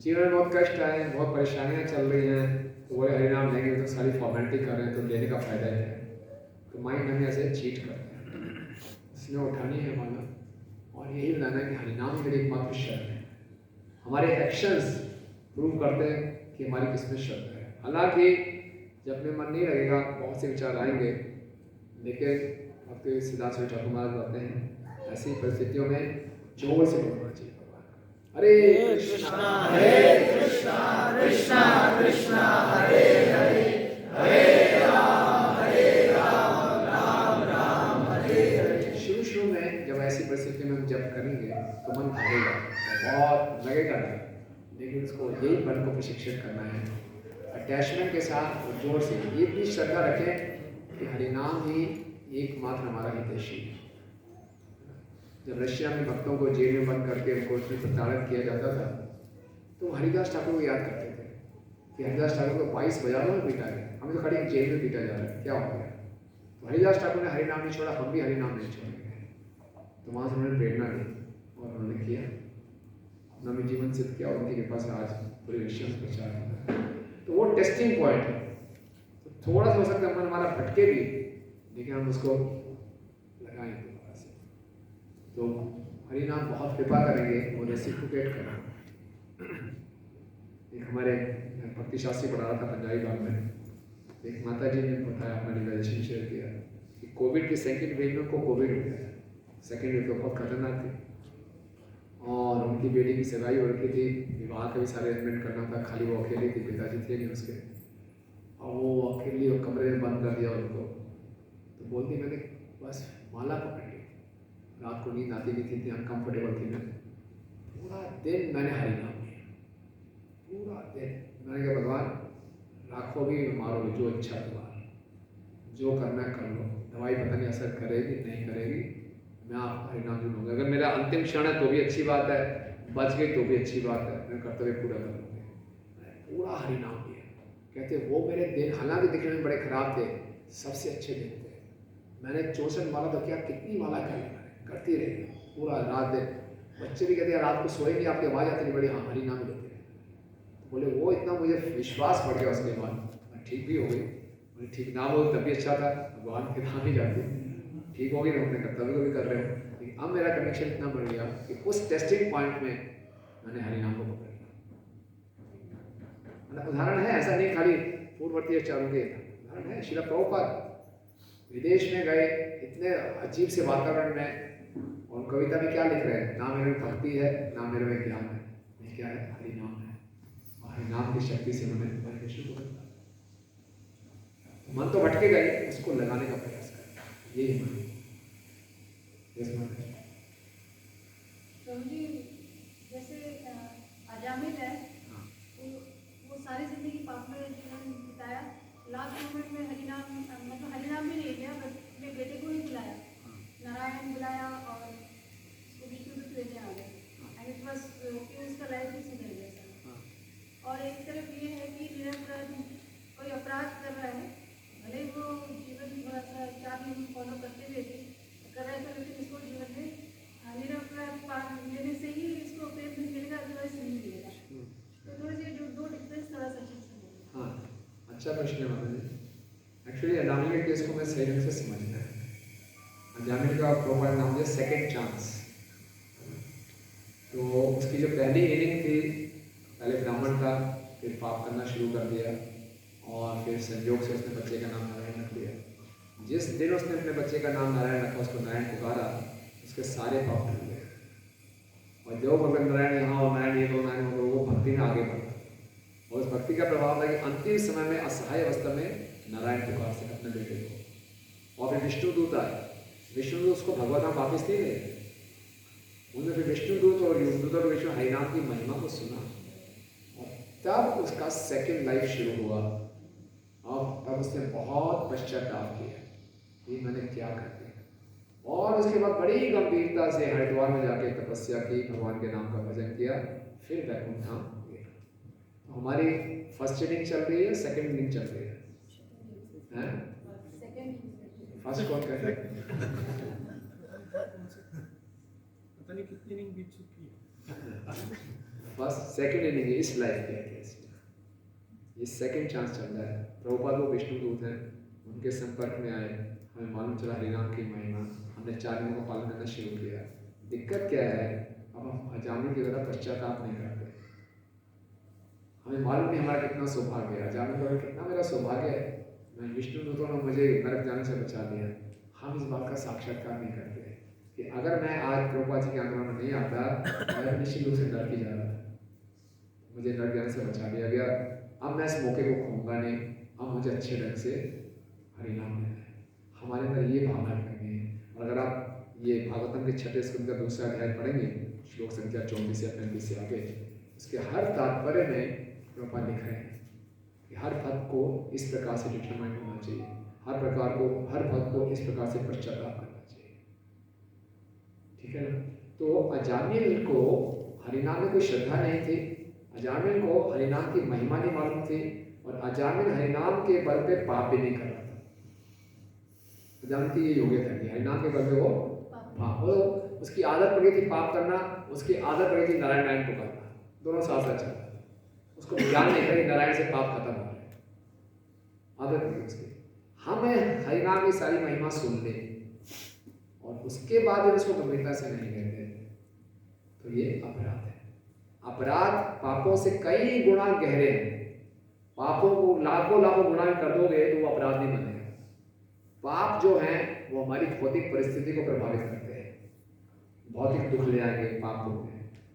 जीवन में बहुत कष्ट आए, बहुत परेशानियाँ चल रही हैं, तो बोले हरि नाम लेंगे तो सारी फॉर्मेलिटी कर रहे हैं, तो लेने का फ़ायदा है। तो माइंड हमें ऐसे चीट करते हैं, इसमें उठानी है माना और यही बताना है कि हरि नाम ही मेरी एकमात्र शरण है। हमारे एक्शंस प्रूव करते हैं कि हमारी किसमें श्रद्धा है। हालांकि जब में मन नहीं लगेगा, बहुत से विचार आएंगे, लेकिन आपके सिद्धार्थ स्वामी ठाकुर महाराज बताते हैं ऐसी परिस्थितियों में जोर से बोलना चाहिए भगवान का हरे कृष्णा कृष्णा कृष्णा कृष्णा हरे हरे हरे राम राम राम हरे हरे। शुरू में जब ऐसी परिस्थिति में हम जब करेंगे तो मन भागेगा, बहुत लगेगा ना, लेकिन उसको यही मन को प्रशिक्षित करना है अटैचमेंट के साथ और जोर से। ये भी श्रद्धा रखें कि हरिनाम ही एकमात्र हमारा हितैषी है। जब रशिया में भक्तों को जेल में बंद करके उनको उसमें प्रताड़ित किया जाता था, तो हरिदास ठाकुर को याद करते थे कि हरिदास ठाकुर को 22 बाजारों में पीटा गया, हमें तो खड़ी जेल में पीटा जा रहा है, क्या हो गया। तो हरिदास ठाकुर ने हरिनाम नहीं छोड़ा, हम भी हरिनाम नहीं छोड़ेंगे। तो वहाँ से उन्होंने प्रेरणा ली और उन्होंने किया, अपना भी जीवन सिद्ध किया और उनकी कृपा से आज पूरे रशिया में प्रचार होता है। तो वो टेस्टिंग पॉइंट है। तो थोड़ा सा हो सकता है मन हमारा भटके भी, लेकिन हम उसको लगाएं दोबारा से। तो हरिनाम बहुत कृपा करेंगे और रेसिप्रोकेट करना। एक हमारे भक्ति शास्त्री पढ़ा रहा था पंजाबी बाग में, एक माता जी ने बताया, अपना रियलाइजेशन शेयर किया कि कोविड के सेकेंड वेव में उनको कोविड हो गया। सेकेंड वेव तो बहुत खतरनाक थी और उनकी बेटी की सगाई हो रखी थी, विवाह का भी सारे अरेंजमेंट करना था, खाली वो अकेले थी, पिताजी थे नहीं उसके, और वो अकेले वो कमरे में बंद कर दिया उनको। तो बोलती मैंने बस माला पकड़ ली, रात को नींद आती नहीं थी, अनकम्फर्टेबल थी मैं, पूरा दिन मैंने हरि नाम लिया, पूरा दिन। मैंने कहा भगवान राखोगे मारोगे, जो इच्छा तुम्हारी, जो करना कर लो, दवाई पता नहीं असर करेगी नहीं करेगी, मैं आप हरिनाम लूँगा। अगर मेरा अंतिम क्षण है तो भी अच्छी बात है, बच गई तो भी अच्छी बात है, मैं कर्तव्य पूरा कर लूँगी। पूरा हरिनाम लिया। कहते वो मेरे दिन हालांकि दिखने में बड़े खराब थे, सबसे अच्छे दिन थे। मैंने 64 माला तो क्या, कितनी माला कर ली मैंने, करती रही पूरा रात दिन। बच्चे भी कहते हैं रात को सोए नहीं, आपकी आवाज़ आती नहीं, बड़ी हाँ हरिनाम लेते हैं। बोले वो इतना मुझे विश्वास बढ़ गया उसके बाद, मैं ठीक भी हो गई। बोले ठीक ना हो तब भी अच्छा था, भगवान के धाम ही जाती, ठीक होगी ना, अपने कर्तव्य को भी कर रहे हो। लेकिन अब मेरा कनेक्शन इतना बढ़ गया कि उस टेस्टिंग पॉइंट में मैंने हरिनाम को पकड़ लिया। मतलब उदाहरण है, ऐसा नहीं खाली पूर्ववर्ती आचार्यों के, उदाहरण है श्रील प्रभुपाद विदेश में गए, इतने अजीब से वातावरण में, और कविता में क्या लिख रहे हैं, ना मेरे में भक्ति है ना मेरे में ज्ञान है, ये क्या है, हरिनाम है। और हरिनाम की शक्ति से उन्होंने परमेश्वर को बदला। मन तो भटकेगा ही, उसको लगाने का प्रयास करें, यही मन। प्रभु जी जैसे अजामिल है, तो वो सारी जिंदगी पाप में जीवन बिताया, लास्ट मोमेंट में हरिनाम, मतलब हरिनाम भी नहीं लिया, बस अपने बेटे को ही बुलाया, नारायण बुलाया और उसको विष्णु दूत लेने आ गए, एंड इट वाज कि उसका लाइफ ही सुधर गया सर। और एक तरफ ये है कि निरपराध कोई अपराध कर रहा है, भले वो जीवन थोड़ा सा क्या भी फॉलो करते हुए भी कर रहा है, तो लेकिन इसको जीवन में निरपराध पाठ लेने से ही इसको प्रेम नहीं मिलेगा, अदरवाइज नहीं मिलेगा। तो थोड़ी सी जो दो डिफरेंस थोड़ा सा चीज समझ। हाँ, अच्छा प्रश्न है माता जी। एक्चुअली अजामिल के केस को मैं सही ढंग से समझना है। अजामिल का प्रोफाइल नाम है सेकेंड चांस। तो उसकी जो पहली इनिंग थी, पहले ब्राह्मण था, फिर पाप करना शुरू कर दिया और फिर संयोग से उसने बच्चे का नाम नारायण रख दिया। जिस दिन उसने अपने बच्चे का नाम नारायण रखा, उसको नारायण पुकारा, उसके सारे पाप धुल गए। और जो भगवान नारायण यहाँ और नारायण ये दो नारायण हो, वो भक्ति में आगे बढ़ा। और उस भक्ति का प्रभाव था कि अंतिम समय में असहाय अवस्था में नारायण पुकार से अपने बेटे को। और फिर विष्णुदूत आए, विष्णुदूत उसको भगवत नाम वापिस नहीं गए, उन्होंने फिर विष्णुदूत और युगदूत और विष्णु हरिनाम की महिमा को सुना, और तब उसका सेकेंड लाइफ शुरू हुआ। अब तब उसने बहुत पश्चाताप किया कि मैंने क्या कर दिया, और उसके बाद बड़ी गंभीरता से हरिद्वार में जाके तपस्या की, भगवान के नाम का भजन किया, फिर वैकुंठ धाम गया। तो हमारी फर्स्ट इनिंग चल रही है, सेकंड इनिंग चल रही है, हैं? फर्स्ट कौन कर रहा है? पता नहीं कितनी इनिंग बीत चुकी है। फर्स्ट सेकंड इनिंग इस लाइफ के अगेंस्ट, ये सेकंड चांस चल रहा है। प्रभुपाद वो विष्णु दूत हैं, उनके संपर्क में आए, हमें मालूम चला हरिनाम की महिमा, हमने 4 नियमों का पालन करना शुरू किया। दिक्कत क्या है, अब हम अजामिल की तरह पश्चाताप नहीं करते। हमें मालूम नहीं हमारा कितना सौभाग्य है, अजामिल का कितना मेरा सौभाग्य है, मैं विष्णु दूतों ने मुझे नरक जाने से बचा लिया। हम इस बात का साक्षात्कार नहीं करते कि अगर मैं आज प्रभुपाद जी के आंदोलन में नहीं आता, मैं निश्चित रूप से डर की जा रहा था, मुझे नरक जाने से बचा लिया गया। अब मैं इस मौके को खोऊंगा नहीं, अब मुझे अच्छे ढंग से हरिनाम लेना है। हमारे अंदर ये भावना रखनी है। और अगर आप ये भागवतम के 6 स्कंद का 2रा अध्याय पढ़ेंगे, श्लोक संख्या 34 या 35 से आगे, उसके हर तात्पर्य में प्रभुपाद लिख रहे हैं कि हर भक्त को इस प्रकार से डिटरमाइंड होना चाहिए, हर भक्त को इस प्रकार से पश्चाताप करना चाहिए। ठीक है ना? तो अजामिल को हरिनाम में कोई श्रद्धा नहीं थी, अजामिल को हरिनाम की महिमा नहीं मालूम थी, और अजामिल हरिनाम के बल पे पाप भी नहीं कर रहा था। अजामिल की ये योग्यता थी, हरिनाम के बल पे वो पाप, उसकी आदत पड़ गई थी पाप करना, उसकी आदत पड़ गई थी नारायण नारायण पुकारना, दोनों साथ साथ चलता। उसको ज्ञान नहीं था कि नारायण से पाप खत्म हो रहे, आदत थी उसकी। हमें हरिनाम की सारी महिमा सुन ले और उसके बाद जब इसको गंभीरता से नहीं लेते तो ये अपराध है। अपराध पापों से कई गुना गहरे हैं। पापों को लाखों गुना में कर दोगे तो वो अपराध नहीं बनेगा। पाप जो है वो हमारी भौतिक परिस्थिति को प्रभावित करते हैं, भौतिक दुख ले आएंगे पाप को,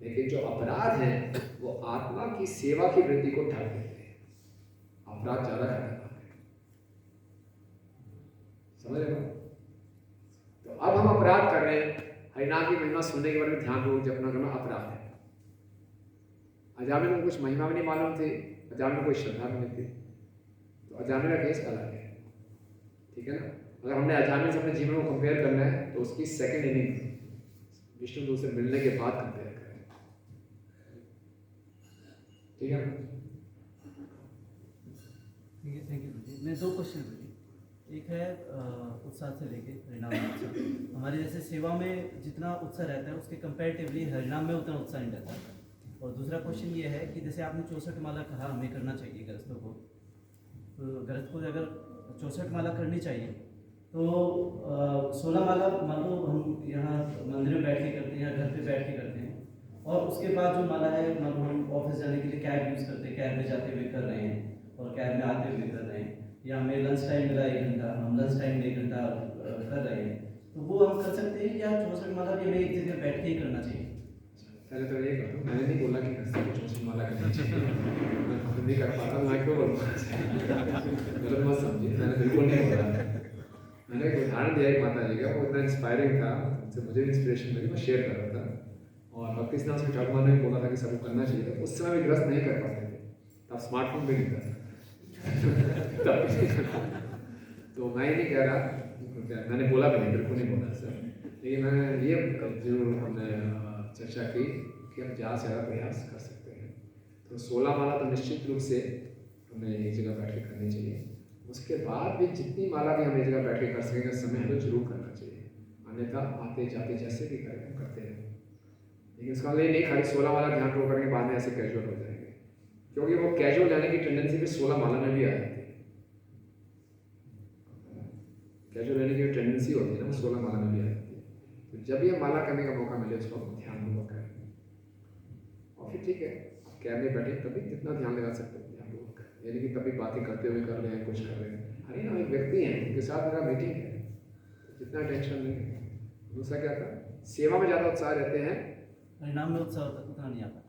लेकिन जो अपराध है वो आत्मा की सेवा की वृत्ति को ढक देते हैं। अपराध ज्यादा खतरनाक है, समझ रहे हो? तो अब हम अपराध कर रहे हैं, हरिनाम की महिमा सुनने के बाद में ध्यानपूर्वक जपना करना अपराध है। अजामिल को कुछ महिमा भी नहीं मालूम थी, अजामिल को कोई श्रद्धा भी नहीं थी, तो अजामिल का केस अलग है। ठीक है ना? अगर हमने अजामिल से अपने जीवन को कंपेयर करना है तो उसकी सेकंड इनिंग विष्णु दूत से मिलने के बाद कंपेयर करें। ठीक है? Thank you. मैं 2 क्वेश्चन पूछी। एक है उत्साह से लेके हरिनाम उत्साह, हमारी जैसे सेवा में जितना उत्साह रहता है उसके कंपैरेटिवली हरिनाम में उतना उत्साह नहीं रहता। और दूसरा क्वेश्चन ये है कि जैसे आपने 64 माला कहा हमें करना चाहिए गृहस्थों को, तो गृहस्थ को अगर 64 माला करनी चाहिए तो 16 माला मान लो हम यहाँ मंदिर में बैठ के करते हैं या घर पे बैठ के करते हैं, और उसके बाद जो माला है मान लो हम ऑफिस जाने के लिए कैब यूज़ करते हैं, कैब में जाते हुए कर रहे हैं और कैब में आते हुए कर रहे हैं, या हमें लंच टाइम मिला 1 घंटा, हम लंच टाइम में 1 घंटा कर रहे हैं, तो वो हम कर सकते हैं या 64 माला भी हमें एक जगह बैठ के ही करना चाहिए? पहले तो ये कर दो, मैंने नहीं बोला कि गृहस्थ को 64 माला करनी चाहिए, मैं खुद नहीं कर पाता, मैं क्यों बोलूँगा? गलत मत समझिए, मैंने बिल्कुल नहीं बोला। मैंने एक उदाहरण दिया है माता जी का, वो इतना इंस्पायरिंग था, उनसे मुझे भी इंस्पिरेशन मिली, मैं शेयर कर रहा था। और भक्ति स्नान से ठाकुर ने भी बोला था कि सबको करना चाहिए, उस समय भी गृहस्थ नहीं कर पाते थे, तब स्मार्टफोन भी नहीं था तब भी नहीं कर पाता। तो मैं ही नहीं कह रहा, मैंने बोला भी नहीं, बिल्कुल नहीं बोला सर, लेकिन मैंने ये जरूर हमने चर्चा की कि हम ज़्यादा से ज़्यादा प्रयास कर सकते हैं। तो 16 माला तो निश्चित रूप से हमें एक जगह बैठ के करनी चाहिए। उसके बाद भी जितनी माला भी हम एक जगह बैठ के कर सकेंगे उस समय हमें जरूर करना चाहिए, अन्यथा आते जाते जैसे भी करें करते हैं। लेकिन उसका लिए नहीं खाली 16 माला ध्यान को करने के बाद में ऐसे कैजुअल हो जाएंगे, क्योंकि वो कैजुअल रहने की टेंडेंसी भी 16 माला में भी आ जाती है। कैजुअल रहने की टेंडेंसी होती है ना, 16 माला में भी आ जाती है। तो जब भी हम माला करने का मौका मिले उसको ध्यानपूर्वक करें, और फिर ठीक है कैब में बैठे तभी जितना ध्यान लगा सकते हैं ध्यानपूर्वक, यानी कि तभी बातें करते हुए कर रहे हैं, कुछ कर रहे हैं। अरे ना एक व्यक्ति है उनके साथ मेरा मीटिंग है, जितना टेंशन नहीं है। दूसरा क्या था, सेवा में ज़्यादा उत्साह रहते हैं, हरिनाम में उत्साह उतना नहीं आता।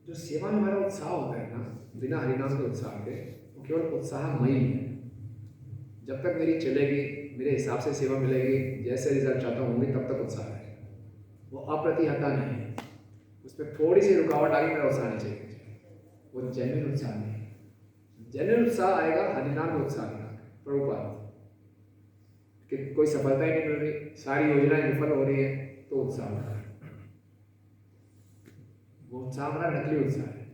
जो सेवा में हमारा उत्साह होता है ना, बिना हरिनाम के उत्साह के, वो केवल उत्साहमयी है। जब तक मेरी चलेगी, मेरे हिसाब से सेवा मिलेगी, जैसे रिजल्ट चाहता होंगे तब तक उत्साह है, वो अप्रतिहता नहीं है। उसमें थोड़ी सी रुकावट आ गई, मेरा उत्साह नहीं चाहिए, वो जेन्युइन उत्साह नहीं है। जेन्युइन उत्साह आएगा हरिनाम में उत्साह आएगा। प्रभुपाद कि कोई सफलता ही नहीं मिल रही, सारी योजनाएं विफल हो रही है, तो उत्साह होगा। वो उत्साह हमारा नकली उत्साह है।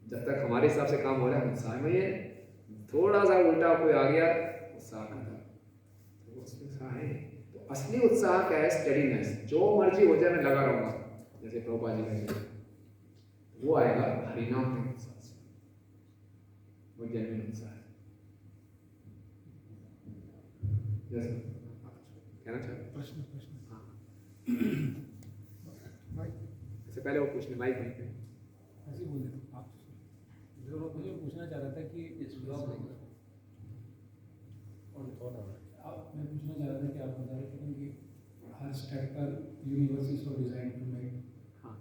जब तक हमारे हिसाब से काम हो रहा है उत्साह में है, थोड़ा सा उल्टा कोई आ गया उत्साह खत्म, तो उसमें उत्साह है। तो असली उत्साह क्या है? स्टेडीनेस, जो मर्जी हो जाए मैं लगा रहूंगा, जैसे प्रभुपाद जी कहते हैं। वो आएगा हरिनाम के उत्साह से, वो जेन्युइन उत्साह है। जैसे कहना चाहते हैं? प्रश्न प्रश्न हाँ, माइक इससे पहले वो पूछने माइक नहीं पे। ऐसे ही बोले आप। जो मुझे पूछना चाह रहा था कि इस ब्लॉग आप मैं पूछना चाह रहा था कि आप बता रहे थे कि हर स्टेप पर universe is for design to make हाँ,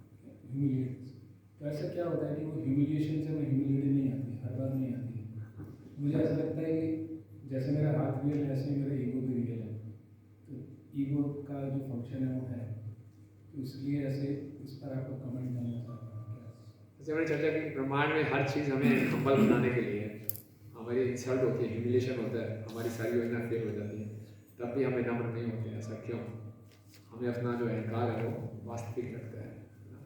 ह्यूमिलिएट। तो ऐसा क्या होता है कि वो ह्यूमिलिएशन से वो ह्यूमिलिटी नहीं आती, हर बार नहीं आती है। मुझे ऐसा लगता है कि जैसे मेरा हाथ रियल है ऐसे ही मेरा ईगो भी रियल है। तो ईगो का जो फंक्शन है वो है, तो इसलिए ऐसे इस पर आपको कमेंट करना चाहता हूँ। जैसे हमने चर्चा की ब्रह्मांड में हर चीज़ हमें हम्बल बनाने के लिए है। हमारी इंसल्ट होती है, ह्यूमिलेशन होता है, हमारी सारी योजना फेल हो जाती है, तब भी हमें नम्र नहीं होते। ऐसा क्यों? हमें अपना जो अहंकार है वो वास्तविक लगता है ना?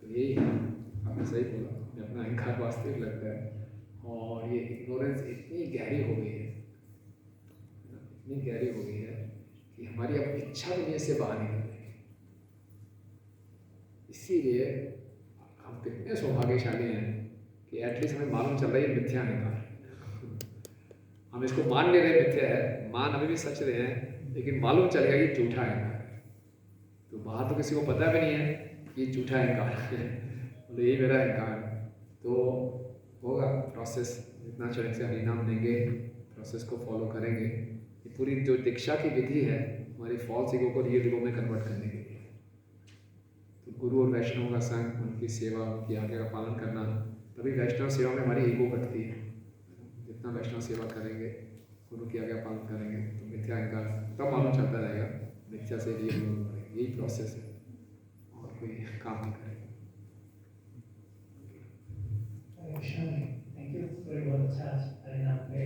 तो यही है, आपने सही बोला, हमें अपना अहंकार वास्तविक लगता है। और ये इग्नोरेंस इतनी गहरी हो गई है ना, इतनी गहरी हो गई है कि हमारी अब इच्छा भी नहीं इससे बाहर निकल रही। इसीलिए हम कितने सौभाग्यशाली हैं कि एटलीस्ट हमें मालूम चल रहा है ये मिथ्या अहंकार। हम इसको मान ले रहे मिथ्या है, मान अभी भी सच रहे हैं, लेकिन मालूम चल गया कि झूठा अहंकार है। तो बाहर तो किसी को पता भी नहीं है कि झूठा अहंकार है, तो यही मेरा अहंकार है। तो होगा प्रोसेस, जितना चढ़ से हरिनाम देंगे, प्रोसेस को फॉलो करेंगे। ये पूरी जो दीक्षा की विधि है हमारी फॉल्स ईगो को रियल ईगो में कन्वर्ट करने के लिए। तो गुरु और वैष्णव का संग, उनकी सेवा, उनकी आज्ञा का पालन करना, तभी वैष्णव सेवा में हमारी ईगो घटती है। जितना वैष्णव सेवा करेंगे, गुरु की आज्ञा पालन करेंगे, तो मिथ्या अहंकार तब मालूम चलता रहेगा, मिथ्या से रियल ईगो बढ़ेगा। यही प्रोसेस है, और कोई काम नहीं करेगा। थैंक यू फॉर बहुत अच्छा हरिनाम पे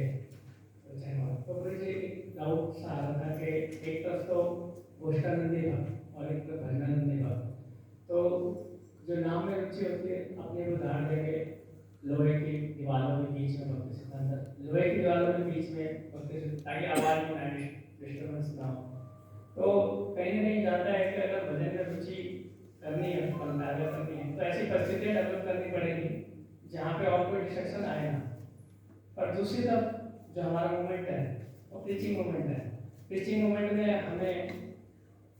तो मुझे एक डाउट सा आ रहा था कि एक तरफ तो गोष्ठानंदी भाव और एक तरफ भजनानंदी भाव। तो जो नाम में रुचि होती है, अपने उदाहरण देंगे लोहे की दीवारों के बीच में भक्ति सिद्धांत, लोहे की दीवारों के बीच में भक्ति सिद्धांत, ताकि आवाज में ना डिस्टर्बेंस ना हो। तो कहीं ना कहीं जाता है कि अगर भजन में रुचि करनी है, पंडाला करनी है, तो ऐसी परिस्थितियाँ डेवलप करनी पड़ेगी जहाँ पे और कोई डिस्ट्रक्शन आए ना। और दूसरी तरफ जो हमारा मूवमेंट है वो प्रीचिंग मूवमेंट है। प्रीचिंग मूवमेंट में हमें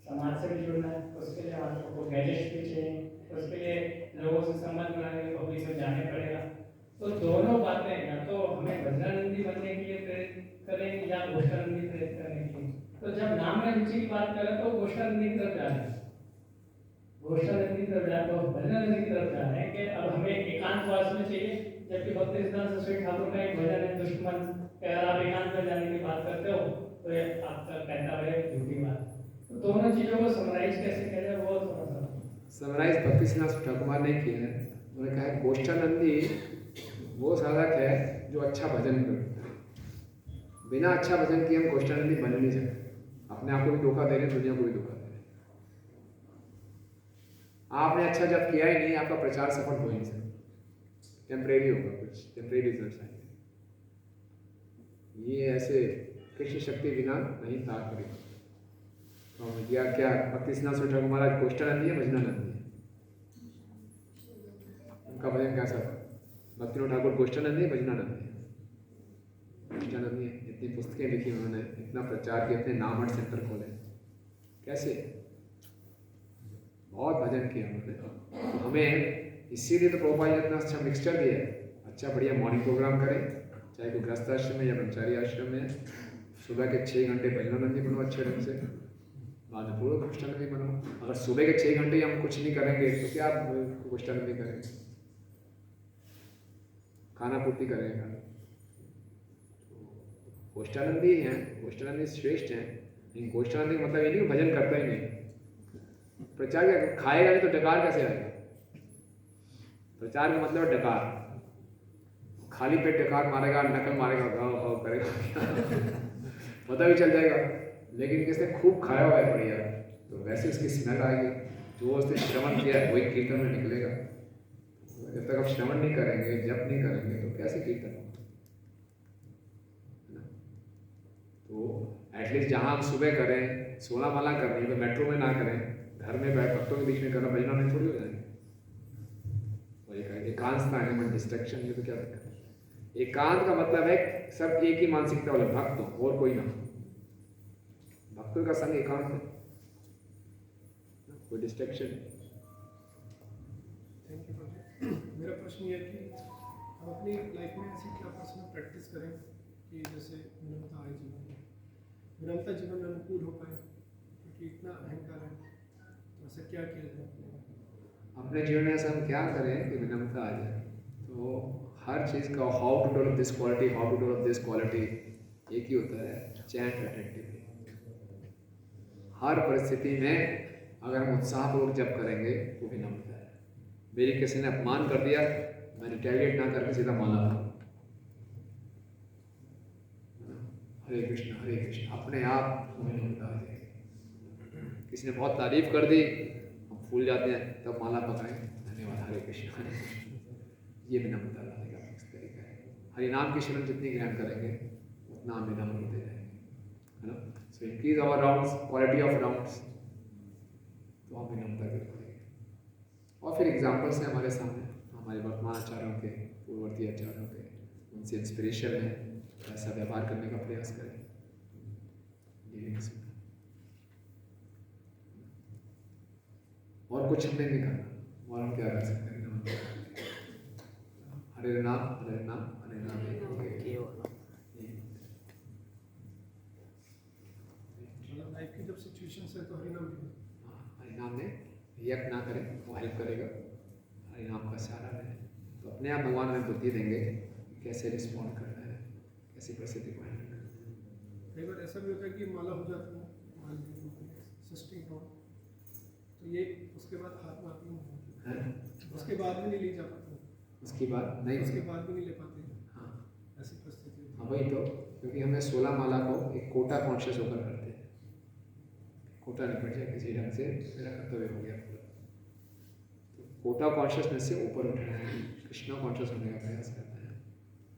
समाज से भी जुड़ना है, तो उसके लिए हमारे को गैजेट्स भी चाहिए, तो उसके लिए लोगों से संबंध बनाने के पब्लिक से जाने पड़ेगा। तो दोनों बातें या तो हमें भजनानंदी बनने के लिए प्रेरित करेंगे या गोष्ठानंदी प्रेरित करने के लिए। तो जब नाम में रुचि की बात करें तो गोष्ठानंदी की तरफ जा रहे हैं, गोष्ठानंदी की तरफ जा रहे हैं, तो भजनानंदी की तरफ जा रहे हैं कि अब हमें एकांतवास में चाहिए। जबकि भक्ति सिद्धांत सरस्वती ठाकुर का एक भजन है दुश्मन, कि अगर आप एकांत में जाने की बात करते हो तो ये आपका कहता है झूठी बात। तो दोनों चीजों को समराइज कैसे किया जाए वो थोड़ा सा समराइज भक्ति सिन्हा ठाकुर ने किया है। उन्होंने कहा है गोष्ठानंदी वो साधक है जो अच्छा भजन करता है। बिना अच्छा भजन किए हम गोष्ठानंदी बन नहीं सकते। अपने आप को भी धोखा दे रहे, दुनिया को भी धोखा दे रहे। आपने अच्छा जब किया ही नहीं, आपका प्रचार सफल हो ही नहीं सकता। टेम्परेरी होगा, कुछ टेम्परेरी रिजल्ट आएंगे। ये ऐसे कृष्ण शक्ति बिना नहीं था करेगा। तो या क्या भक्ति सिन्हा ठाकुर महाराज गोष्ठानंदी है, भजनानंदी है? उनका भजन कैसा था? भक्ति ठाकुर गोष्ठानंदी है, भजनानंदी है? गोष्ठानंदी है। इतनी पुस्तकें लिखी उन्होंने, इतना प्रचार किया, इतने नामहट सेंटर खोले, कैसे? बहुत भजन किया उन्होंने। तो हमें इसीलिए तो प्रभुपाद ने इतना अच्छा मिक्सचर दिया है। अच्छा बढ़िया मॉर्निंग प्रोग्राम करें, चाहे कोई गृहस्थ आश्रम में या ब्रह्मचारी आश्रम में। सुबह के 6 घंटे भजनानंदी बनो अच्छे ढंग से, बाद में पूरा गोष्ठानंदी बनो। अगर सुबह के 6 घंटे हम कुछ नहीं करेंगे तो क्या गोष्ठानंदी करेंगे? खाना पूर्ति करेगा। गोष्ठानंदी हैं, गोष्ठानंदी श्रेष्ठ हैं, लेकिन गोष्ठानंदी मतलब ये नहीं भजन करता ही नहीं। प्रचार क्या खाएगा नहीं तो डकार कैसे आएगा? प्रचार का मतलब डकार। खाली पेट डकार मारेगा, नकल मारेगा, गाँव गाँव करेगा पता भी चल जाएगा। लेकिन किसने खूब खाया हुआ है बढ़िया, तो वैसे उसकी स्मेल आएगी। जो उसने श्रवण किया है वही कीर्तन में निकलेगा। जब तक आप श्रवण नहीं करेंगे, जप नहीं करेंगे, तो कैसे कीर्तन होगा? तो एटलीस्ट जहाँ हम सुबह करें, 16 माला करनी है तो मेट्रो में ना करें, घर में बैठ भक्तों के बीच में करना, भजना में थोड़ी हो जाएंगे। और एकांत स्थान है, मन डिस्ट्रैक्शन है, तो क्या दिक्कत है? एकांत का मतलब है सब एक ही मानसिकता वाले भक्त हो और कोई ना हो। भक्तों का संग एकांत है, कोई डिस्ट्रैक्शन नहीं। थैंक यू प्रभु। मेरा प्रश्न ये है कि हम अपनी लाइफ में ऐसी क्या पर्सनल प्रैक्टिस करें कि जैसे विनम्रता आए जीवन में, विनम्रता जीवन में अनुकूल हो पाए, क्योंकि इतना अहंकार है, तो ऐसा क्या किया जाए अपने जीवन में ऐसा हम क्या करें कि विनम्रता आ जाए? तो हर चीज़ का how to develop this quality, how to develop this quality एक ही होता है, चैंट अटेंटिवली। हर परिस्थिति में अगर हम उत्साहपूर्वक जप करेंगे तो विनम्रता है। मेरी किसी ने अपमान कर दिया, मैं रिटेलिएट ना करके सीधा माला करूँ, हरे कृष्ण, अपने आप विनम्रता आ जाएगी। किसी ने बहुत तारीफ कर दी, हम फूल जाते हैं, तब माला पकाएं, धन्यवाद, हरे कृष्ण। ये विनम्रता लाने का इस तरीका है। हरि नाम की शरण जितनी ग्रहण करेंगे उतना हम विनम्र होते जाएंगे, है ना। So increase our rounds, quality of rounds, तो हम विनम्रता कर पाएंगे। और फिर एग्जाम्पल्स हैं हमारे सामने, हमारे वर्तमान आचार्यों के, पूर्ववर्ती आचार्यों के, उनसे इंस्पिरेशन है, ऐसा व्यवहार करने का प्रयास करें। और कुछ हमने नहीं करना, और हम क्या कर सकते हैं? हरे नाम हरे नाम हरे नाम, मतलब लाइफ की जब सिचुएशन है तो हरिनाम भी हरि नाम में यज्ञ ना करें, वो हेल्प करेगा। हरि नाम का सहारा लें तो अपने आप भगवान हमें बुद्धि देंगे कैसे रिस्पॉन्ड करना है, कैसी परिस्थिति को हैंडल करना है। कई बार ऐसा भी होता है कि माला हो जाती है, मान लीजिए सिस्टिंग हो, तो ये उसके बाद हाथ में आती है, उसके बाद भी नहीं ली जा पाती, उसके बाद नहीं, उसके बाद भी नहीं ले पाते, हाँ ऐसी परिस्थिति होती है। हाँ वही तो, क्योंकि हमें 16 माला को एक कोटा कॉन्शियस होकर करते हैं। कोटा निकट जाए किसी ढंग से, मेरा कर्तव्य हो गया पूरा, तो कोटा कॉन्शियसनेस से ऊपर उठना है, कृष्णा कॉन्शियस होने का प्रयास करना है।